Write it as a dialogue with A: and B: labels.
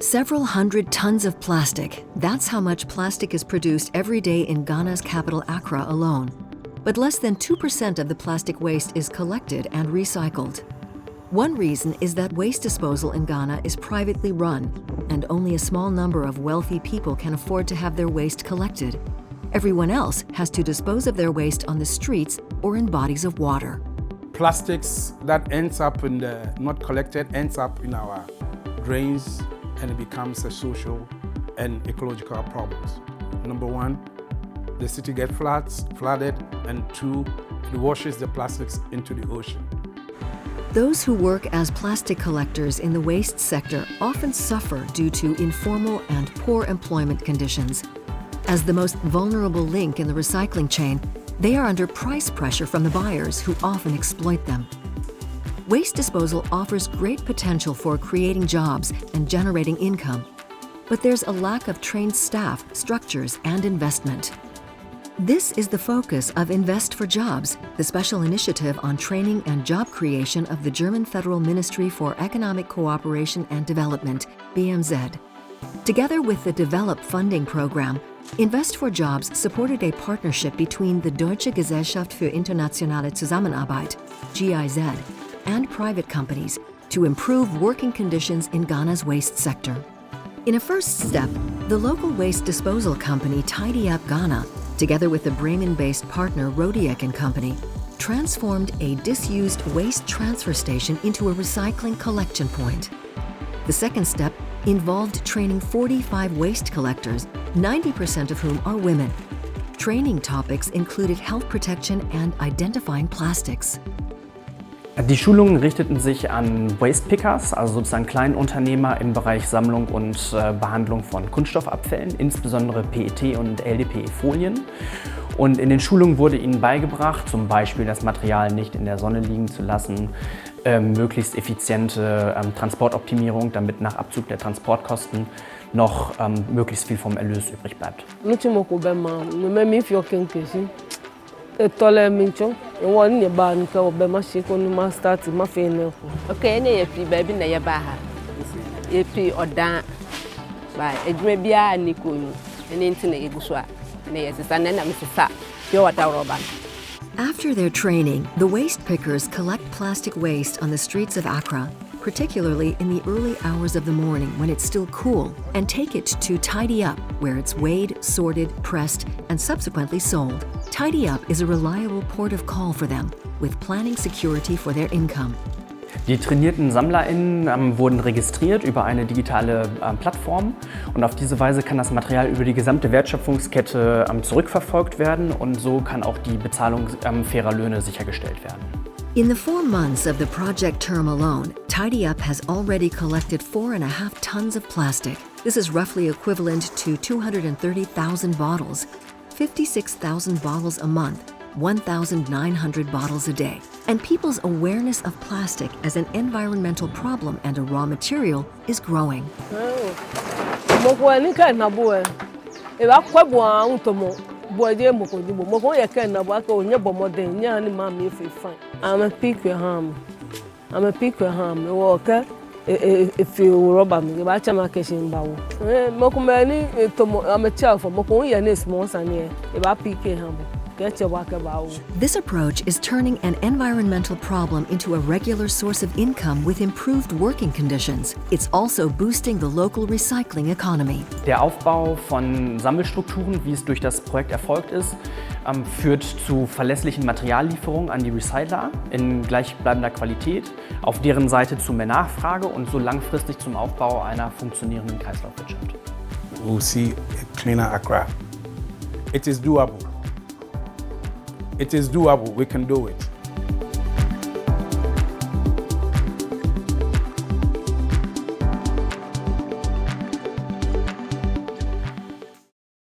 A: Several hundred tons of plastic. That's how much plastic is produced every day in Ghana's capital, Accra, alone. But less than 2% of the plastic waste is collected and recycled. One reason is that waste disposal in Ghana is privately run, and only a small number of wealthy people can afford to have their waste collected. Everyone else has to dispose of their waste on the streets or in bodies of water.
B: Plastics that ends up in not collected ends up in our drains, and it becomes a social and ecological problems. Number one, the city gets flooded, and two, it washes the plastics into the ocean.
A: Those who work as plastic collectors in the waste sector often suffer due to informal and poor employment conditions. As the most vulnerable link in the recycling chain, they are under price pressure from the buyers who often exploit them. Waste disposal offers great potential for creating jobs and generating income, but there's a lack of trained staff, structures, and investment. This is the focus of Invest for Jobs, the special initiative on training and job creation of the German Federal Ministry for Economic Cooperation and Development, BMZ. Together with the Develop funding program, Invest for Jobs supported a partnership between the Deutsche Gesellschaft für internationale Zusammenarbeit, GIZ, and private companies to improve working conditions in Ghana's waste sector. In a first step, the local waste disposal company Tidyup Ghana, together with the Bremen-based partner Rodiek & Company, transformed a disused waste transfer station into a recycling collection point. The second step involved training 45 waste collectors, 90% of whom are women. Training topics included health protection and identifying plastics.
C: Die Schulungen richteten sich an Waste Pickers, also sozusagen Kleinunternehmer im Bereich Sammlung und Behandlung von Kunststoffabfällen, insbesondere PET und LDPE-Folien. Und in den Schulungen wurde ihnen beigebracht, zum Beispiel das Material nicht in der Sonne liegen zu lassen, möglichst effiziente Transportoptimierung, damit nach Abzug der Transportkosten noch möglichst viel vom Erlös übrig bleibt.
A: After their training, the waste pickers collect plastic waste on the streets of Accra, particularly in the early hours of the morning when it's still cool, and take it to Tidyup, where it's weighed, sorted, pressed, and subsequently sold. Tidyup is a reliable port of call for them, with planning security for their income.
C: Die trainierten SammlerInnen wurden registriert über eine digitale Plattform, und auf diese Weise kann das Material über die gesamte Wertschöpfungskette zurückverfolgt werden, und so kann auch die Bezahlung fairer Löhne sichergestellt werden.
A: In the 4 months of the project term alone, Tidyup has already collected 4.5 tons of plastic. This is roughly equivalent to 230,000 bottles, 56,000 bottles a month, 1,900 bottles a day. And people's awareness of plastic as an environmental problem and a raw material is growing. This approach is turning an environmental problem into a regular source of income with improved working conditions. It's also boosting the local recycling economy.
C: Der Aufbau von Sammelstrukturen, wie es durch das Projekt erfolgt ist, führt zu verlässlichen Materiallieferungen an die Recycler in gleichbleibender Qualität, auf deren Seite zu mehr Nachfrage und so langfristig zum Aufbau einer funktionierenden Kreislaufwirtschaft.
B: We'll see a cleaner Accra. It is doable. It is doable. We can do it.